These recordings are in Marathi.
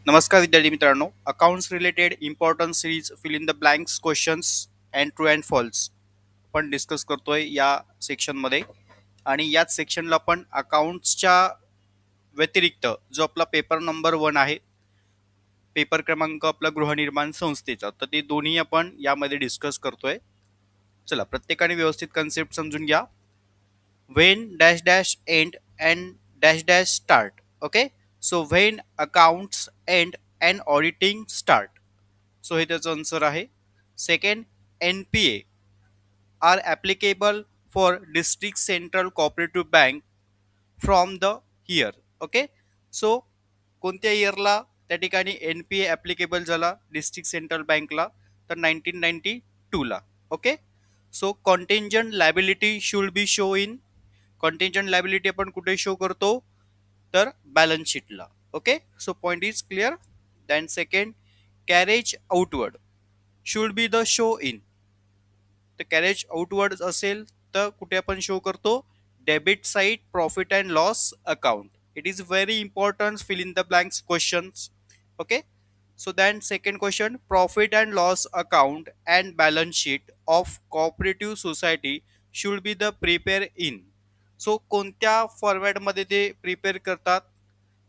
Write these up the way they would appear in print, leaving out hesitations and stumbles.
नमस्कार विद्यार्थी मित्रांनो, accounts related important series fill in the blanks questions and true and false आपण डिस्कस करतोय या सेक्शनमध्ये. आणि याच सेक्शनला आपण अकाउंट्सच्या व्यतिरिक्त जो आपला पेपर नंबर 1 आहे, पेपर क्रमांक आपला गृहनिर्माण संस्थेचा, तर ते दोन्ही आपण यामध्ये डिस्कस करतोय. चला, प्रत्येकाने व्यवस्थित कन्सेप्ट समजून घ्या. when dash dash end and dash dash start. Okay, so when accounts end and auditing start, so हे त्याचं आन्सर आहे. Second, NPA are applicable for district central cooperative bank from the year. Okay, so कोणत्या इयरला त्या ठिकाणी NPA ॲप्लिकेबल झाला डिस्ट्रिक्ट सेंट्रल बँकला? तर 1992ला. Okay, so contingent liability should be show in. Contingent liability आपण कुठे शो करतो? तर बॅलन्स शीटला. Okay, so point is clear. Then second, carriage outward should be the show in. तर कॅरेज आउटवर्ड असेल तर कुठे आपण शो करतो? Debit side profit and loss account. It is very important fill in the blanks questions. Okay, so then second question, profit and loss account and balance sheet of cooperative society should be the prepare in. so कोणत्या फॉर्मॅट मध्ये ते प्रिपेअर करतात?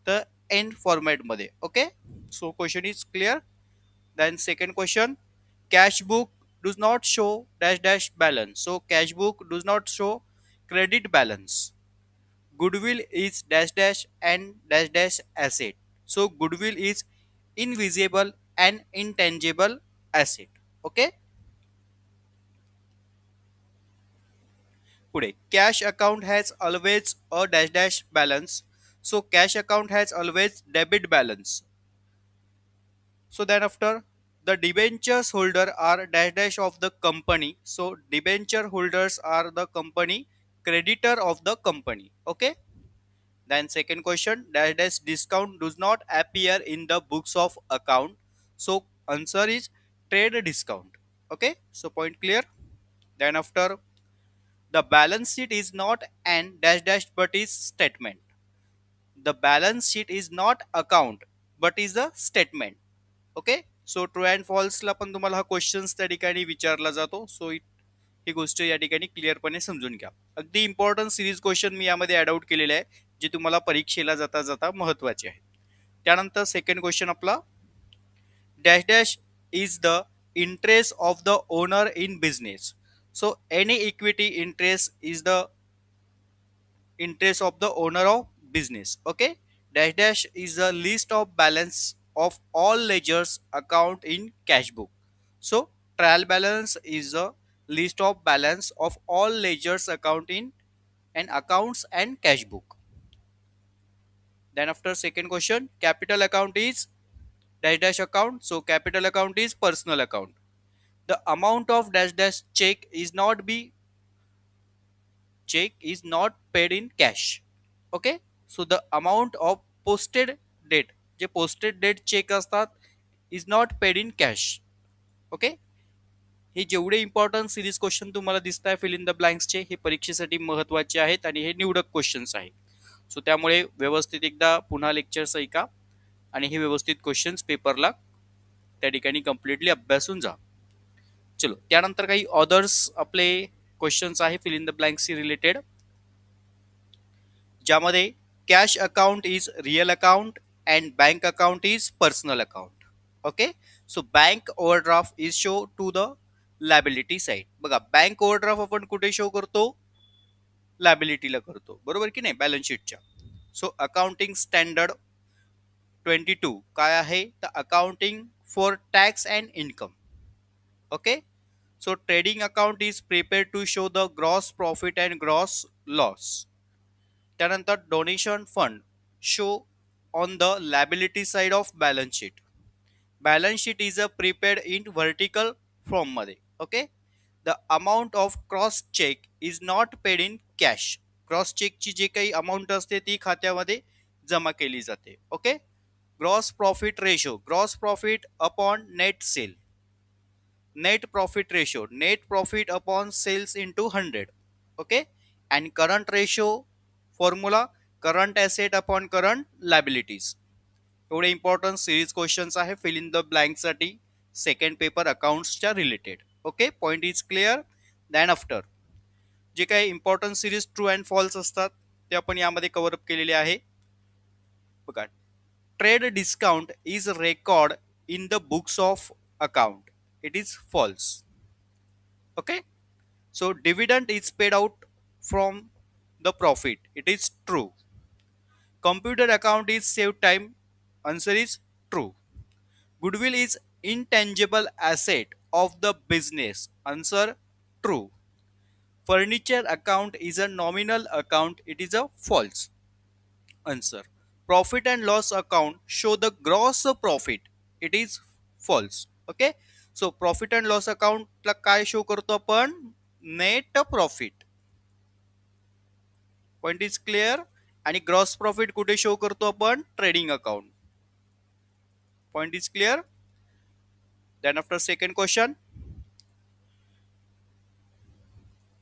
तर एन फॉर्मॅट मध्ये. Okay, so question is clear. Then second question, cash book does not show dash dash balance. so cash book does not show credit balance. Goodwill is dash dash and dash dash asset. So goodwill is invisible and intangible asset. Okay, पुढे, cash account has always a dash dash balance. So cash account has always debit balance. So then after, the debentures holder are dash dash of the company. So debenture holders are the company creditor of the company. Okay, then second question, dash dash discount does not appear in the books of account. So answer is trade discount. Okay, so point clear. Then after, the balance sheet is not an dash dash but is statement. The balance sheet is not account but is a statement. Okay, so true and फॉल्सला पण तुम्हाला हा क्वेश्चन्स त्या ठिकाणी विचारला जातो. सो ही गोष्ट या ठिकाणी क्लिअरपणे समजून घ्या. अगदी इम्पॉर्टंट सिरीज क्वेश्चन मी यामध्ये ॲड आउट केलेले आहे, जे तुम्हाला परीक्षेला जाता जाता महत्वाचे आहेत. त्यानंतर सेकंड क्वेश्चन आपला, dash dash is the interest of the owner in business. So any equity interest is the interest of the owner of business. Okay, dash dash is a list of balance of all ledgers account in cash book. So trial balance is a list of balance of all ledgers account in and accounts and cash book. Then after second question, capital account is dash dash account. So capital account is personal account. The amount of dash dash check is not paid in cash. Okay, so the amount of posted date, जे पोस्टेड डेट चेक असतात, is not paid in cash. Okay, हे जेवढे इम्पॉर्टंट सिरीज क्वेश्चन तुम्हाला दिसत आहे फिल इन द ब्लँक्सचे, हे परीक्षेसाठी महत्वाचे आहेत आणि हे निवडक क्वेश्चन्स आहेत. सो त्यामुळे व्यवस्थित एकदा पुन्हा लेक्चर्स ऐका आणि हे व्यवस्थित क्वेश्चन्स पेपरला त्या ठिकाणी कम्प्लिटली अभ्यासून जा. चलो, त्यानंतर काही अदर्स आपले क्वेश्चन्स आहे फिल इन द ब्लँक्सशी रिलेटेड, ज्यामध्ये cash account is real account and bank account is personal account. Okay, so bank overdraft is show to the liability side. बघा, बँक ओव्हरड्राफ्ट आपण कुठे शो करतो? लायबिलिटीला करतो, बरोबर की नाही, बॅलन्स शीटच्या. सो अकाउंटिंग स्टँडर्ड 22 काय आहे? तर accounting for tax and income. Okay, so trading account is prepare to show the gross profit and gross loss. त्यानंतर donation fund show on the liability side of balance sheet. Balance sheet is a prepared in vertical form मध्ये. Okay, the amount of cross check is not paid in cash. Cross चेकची जे काही अमाऊंट असते ती खात्यामध्ये जमा केली जाते. Okay, gross profit ratio, gross profit upon net sale. Net profit ratio, net profit upon sales into 100. Okay, and current ratio formula, current asset upon current liabilities. एवढे इम्पॉर्टंट सिरीज क्वेश्चन्स आहे फिल इन द ब्लँक साठी सेकंड पेपर अकाउंट्सच्या related. Okay, point is clear. Then after जे काही important series true and false असतात ते आपण यामध्ये कव्हर अप केलेले आहे. बघा, trade discount is record in the books of account, it is false. Okay, so dividend is paid out from the profit, it is true. Computer account is save time, answer is true. Goodwill is intangible asset of the business, answer true. Furniture account is a nominal account, it is a false, answer. Profit and loss account show the gross profit, it is false. Okay, so profit and loss account ला काय शो करतो आपण, net profit. Point is clear. आणि ग्रॉस प्रॉफिट कुठे शो करतो आपण, trading account. Point is clear. Then after second question,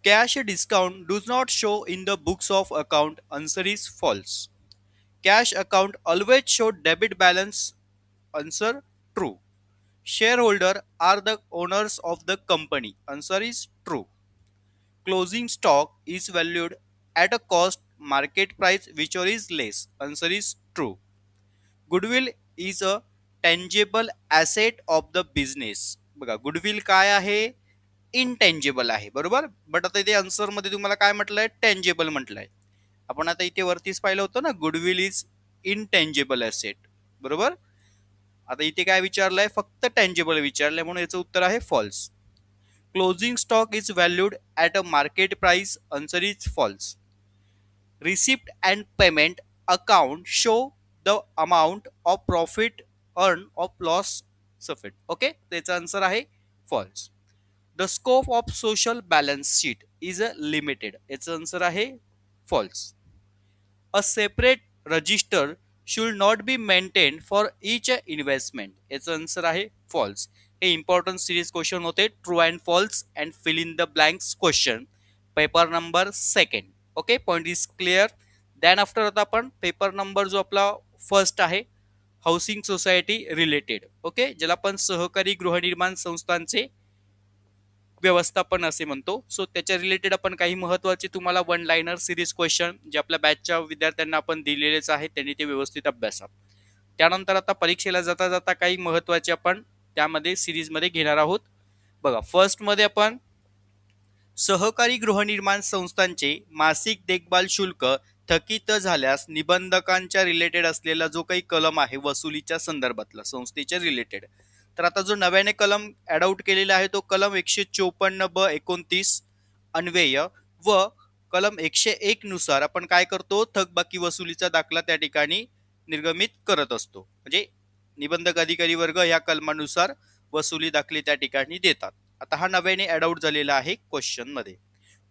cash discount does not show in the books of account, answer is false. Cash account always show debit balance, answer true. Shareholder are the owners of the company, answer is true. Closing stock is valued at a cost market price whichever is less, answer is true. Goodwill is a tangible asset of the business. बघा, गुडविल काय आहे, इनटेंजिबल आहे, बरोबर. बट आता इथे आन्सर मध्ये तुम्हाला काय म्हटलंय, टेंजेबल म्हटलंय. आपण आता इथे वरतीच पाहिलं होतं ना, गुडविल इज इनटेंजिबल ॲसेट, बरोबर. आता इथे काय विचारलंय, फक्त टेंजेबल विचारलंय, म्हणून याचं उत्तर आहे false. Closing stock is valued at a market price, answer is false. Receipt and payment account show the amount of profit earned of loss suffered. Okay, त्याचा आन्सर आहे false. The scope of social balance sheet is a limited, याचा आन्सर आहे false. A separate register should not be maintained for each investment, याचा आन्सर आहे false. हे इम्पॉर्टंट सिरीज क्वेश्चन होते, true and false and fill in the blanks question, paper number second. Okay, point is clear. Then after आता आपण पेपर नंबर जो आपला फर्स्ट आहे, हाऊसिंग सोसायटी रिलेटेड. ओके, ज्याला आपण सहकारी गृहनिर्माण संस्थांचे व्यवस्थापन असे म्हणतो. सो त्याच्या रिलेटेड आपण काही महत्वाचे तुम्हाला वन लाइनर सिरीज क्वेश्चन जे आपल्या बॅचच्या विद्यार्थ्यांना आपण दिलेलेच आहेत, त्यांनी ते व्यवस्थित अभ्यासा. त्यानंतर आता परीक्षेला जाता जाता काही महत्वाचे आपण त्यामध्ये सिरीज मध्ये घेणार आहोत. बघा, फर्स्ट मध्ये आपण सहकारी गृहनिर्माण संस्थांचे मासिक देखभाल शुल्क थकीत झाल्यास निबंधकांच्या रिलेटेड असलेला जो काही कलम आहे वसुलीच्या संदर्भातला संस्थेच्या रिलेटेड, तर आता जो नव्याने कलम ऍड आउट केलेला आहे तो कलम 154(ब)(29) अन्वय व कलम 101 नुसार आपण काय करतो, थकबाकी वसुलीचा दाखला त्या ठिकाणी निर्गमित करत असतो. म्हणजे निबंधक अधिकारी वर्ग या कलमानुसार वसुली दाखले त्या ठिकाणी देतात. आता हा नव्याने ऍड आउट झालेला आहे क्वेश्चन मध्ये.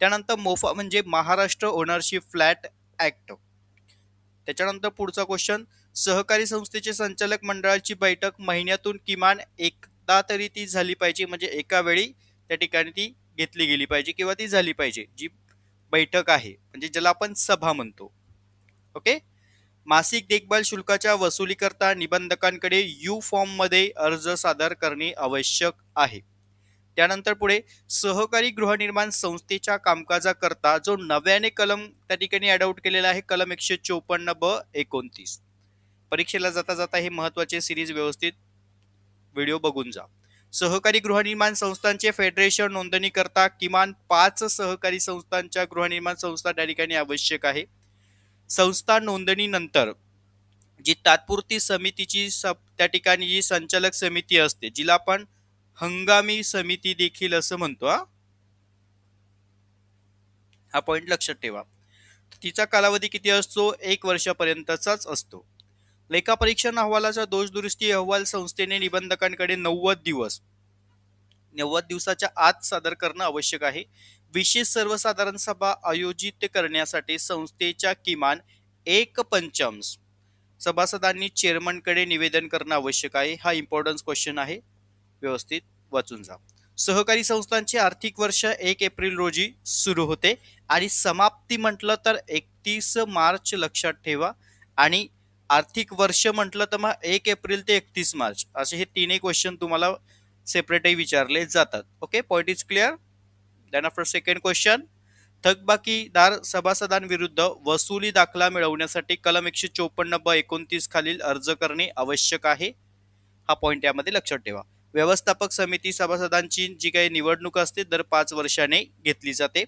त्यानंतर मोफा म्हणजे महाराष्ट्र ओनरशिप फ्लॅट ऍक्ट. त्याच्यानंतर पुढचा क्वेश्चन, सहकारी संस्थेचे संचालक मंडळाची बैठक महिन्यातून किमान एकदा तरी ती झाली पाहिजे, म्हणजे एका वेळी त्या ठिकाणी ती घेतली गेली पाहिजे किंवा ती झाली पाहिजे जी बैठक आहे, म्हणजे ज्याला आपण सभा म्हणतो. ओके, मासिक देखभाल शुल्काच्या वसुलीकरता निबंधकांकडे यू फॉर्म मध्ये अर्ज सादर करणे आवश्यक आहे. त्यानंतर पुढे सहकारी गृहनिर्माण संस्थेच्या कामकाजाकरता जो नव्याने कलम त्या ठिकाणी ऍड आउट केलेला आहे, कलम 154(ब)(29). परीक्षेला जाता जाता हे महत्वाचे सिरीज व्यवस्थित व्हिडिओ बघून जा. सहकारी गृहनिर्माण संस्थांचे फेडरेशन नोंदणी करता किमान 5 सहकारी संस्थांच्या गृहनिर्माण संस्था त्या ठिकाणी आवश्यक आहे. संस्था नोंदणीनंतर जी तात्पुरती समितीची त्या ठिकाणी जी संचालक समिती असते, जिला आपण हंगामी समिती देखील असं म्हणतो, हा पॉइंट लक्षात ठेवा. तिचा कालावधी किती असतो, 1 वर्षापर्यंतचाच असतो. लेखापरीक्षण अहवालाचा दोष दुरुस्ती अहवाल संस्थेने निबंधकांकडे 90 दिवसाच्या आत सादर करणं आवश्यक आहे. विशेष सर्वसाधारण सभा आयोजित करण्यासाठी संस्थेच्या किमान 1/5 सभासदांनी चेअरमनकडे निवेदन करणं आवश्यक आहे. हा इम्पॉर्टन्स क्वेश्चन आहे, व्यवस्थित वाचून जा. सहकारी संस्थांचे आर्थिक वर्ष 1 एप्रिल रोजी सुरू होते आणि समाप्ती म्हटलं तर 31 मार्च लक्षात ठेवा. आणि आर्थिक वर्ष म्हटलं तर मग 1 एप्रिल ते 31 मार्च असे हे तीनही क्वेश्चन तुम्हाला सेपरेटही विचारले जातात. Okay, point is clear. Then after second question, थकबाकीदार सभासदांविरुद्ध वसुली दाखला मिळवण्यासाठी कलम 154 ब 29 खालील अर्ज करणे आवश्यक आहे. हा पॉइंट यामध्ये लक्षात ठेवा. व्यवस्थापक समिती सभासदांची जी काही निवडणूक असते दर 5 वर्षाने घेतली जाते.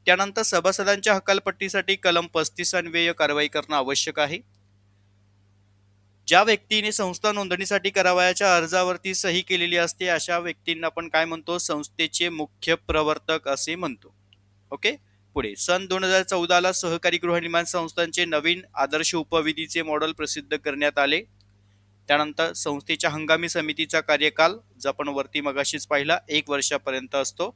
त्यानंतर सभासदांच्या हकालपट्टीसाठी कलम 35 अन्वये कारवाई करणं आवश्यक आहे. ज्या व्यक्तीने संस्था नोंदणीसाठी करावयाच्या अर्जावरती सही केलेली असते अशा व्यक्तींना आपण काय म्हणतो, संस्थेचे मुख्य प्रवर्तक असे म्हणतो. ओके, पुढे सन 2014 सहकारी गृहनिर्माण संस्थांचे नवीन आदर्श उपविधीचे मॉडेल प्रसिद्ध करण्यात आले. त्यानंतर संस्थेच्या हंगामी समितीचा कार्यकाल जो आपण वरती मगाशीच पाहिला 1 वर्षापर्यंत असतो.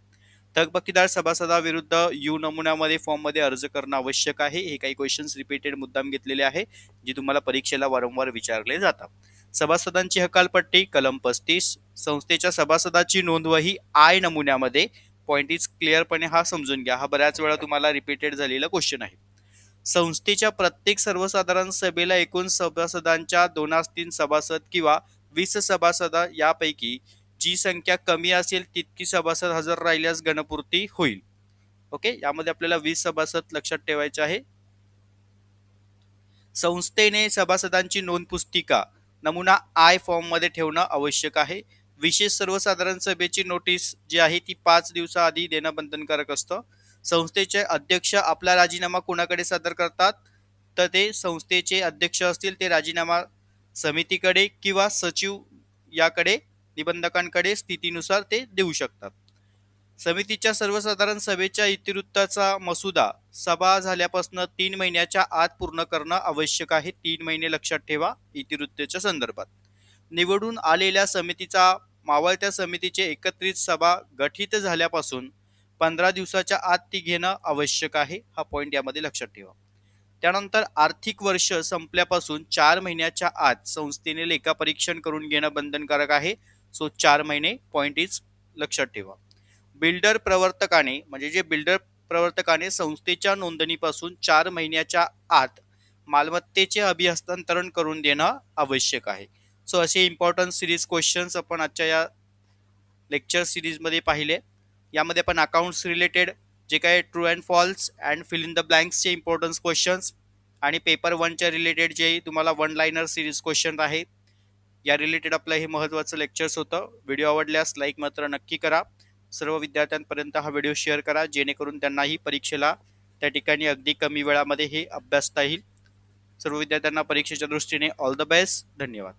थकबाकीदार सभासदाविरुद्ध यू नमुन्यामध्ये फॉर्ममध्ये अर्ज करणं आवश्यक आहे. हे काही क्वेश्चन्स रिपीटेड मुद्दाम घेतलेले आहे जे तुम्हाला परीक्षेला वारंवार विचारले जातात. सभासदांची हकालपट्टी कलम 35. संस्थेच्या सभासदाची नोंदवही आय नमुन्यामध्ये. पॉइंट इज क्लिअरपणे हा समजून घ्या, हा बऱ्याच वेळा तुम्हाला रिपीटेड झालेला क्वेश्चन आहे. संस्थेच्या प्रत्येक सर्वसाधारण सभेला एकूण सभासदांच्या 2/3 सभासद किंवा 20 सभासद यापैकी जी संख्या कमी असेल तितकी सभासद हजर राहिल्यास गणपूर्ती होईल. ओके, यामध्ये आपल्याला 20 सभासद लक्षात ठेवायचे आहे. संस्थेने सभासदांची नोंद पुस्तिका नमुना आय फॉर्म मध्ये ठेवणं आवश्यक आहे. विशेष सर्वसाधारण सभेची नोटीस जी आहे ती 5 दिवसाआधी देणं बंधनकारक असतं. संस्थेचे अध्यक्ष आपला राजीनामा कोणाकडे सादर करतात, तर ते संस्थेचे अध्यक्ष असतील ते राजीनामा समितीकडे किंवा सचिव याकडे निबंधकांकडे स्थितीनुसार ते देऊ शकतात. समितीच्या सर्वसाधारण सभेच्या इतिवृत्ताचा मसुदा सभा झाल्यापासून 3 महिन्याच्या आत पूर्ण करणं आवश्यक आहे. 3 महिने लक्षात ठेवा इतिवृत्ताच्या संदर्भात. निवडून आलेल्या समितीचा मावळत्या समितीचे एकत्रित सभा गठीत झाल्यापासून 15 दिवसाच्या आत ती घेणं आवश्यक आहे. हा पॉइंट यामध्ये लक्षात ठेवा. त्यानंतर आर्थिक वर्ष संपल्यापासून 4 महिन्याच्या आत संस्थेने लेखापरीक्षण करून घेणं बंधनकारक आहे. सो 4 महिने पॉइंट इज लक्षात ठेवा. बिल्डर प्रवर्तकाने म्हणजे जे बिल्डर प्रवर्तकाने संस्थेच्या नोंदणीपासून 4 महिन्याच्या आत मालमत्तेचे अभिहस्तांतरण करून देणं आवश्यक आहे. सो असे इम्पॉर्टंट सिरीज क्वेश्चन्स आपण आजच्या या लेक्चर सिरीजमध्ये पाहिले. यामध्ये आपण अकाउंट्स रिलेटेड जे काही true and false and fill in the ब्लँक्सचे इम्पॉर्टन्स क्वेश्चन्स आणि पेपर 1च्या रिलेटेड जे तुम्हाला 1 लाइनर सिरीज क्वेश्चन आहे या रिलेटेड आपलं हे महत्त्वाचं लेक्चर्स होतं. व्हिडिओ आवडल्यास लाईक मात्र नक्की करा. सर्व विद्यार्थ्यांपर्यंत हा व्हिडिओ शेअर करा जेणेकरून त्यांनाही परीक्षेला त्या ठिकाणी अगदी कमी वेळामध्ये हे अभ्यासता येईल. सर्व विद्यार्थ्यांना परीक्षेच्या दृष्टीने ऑल द बेस्ट. धन्यवाद.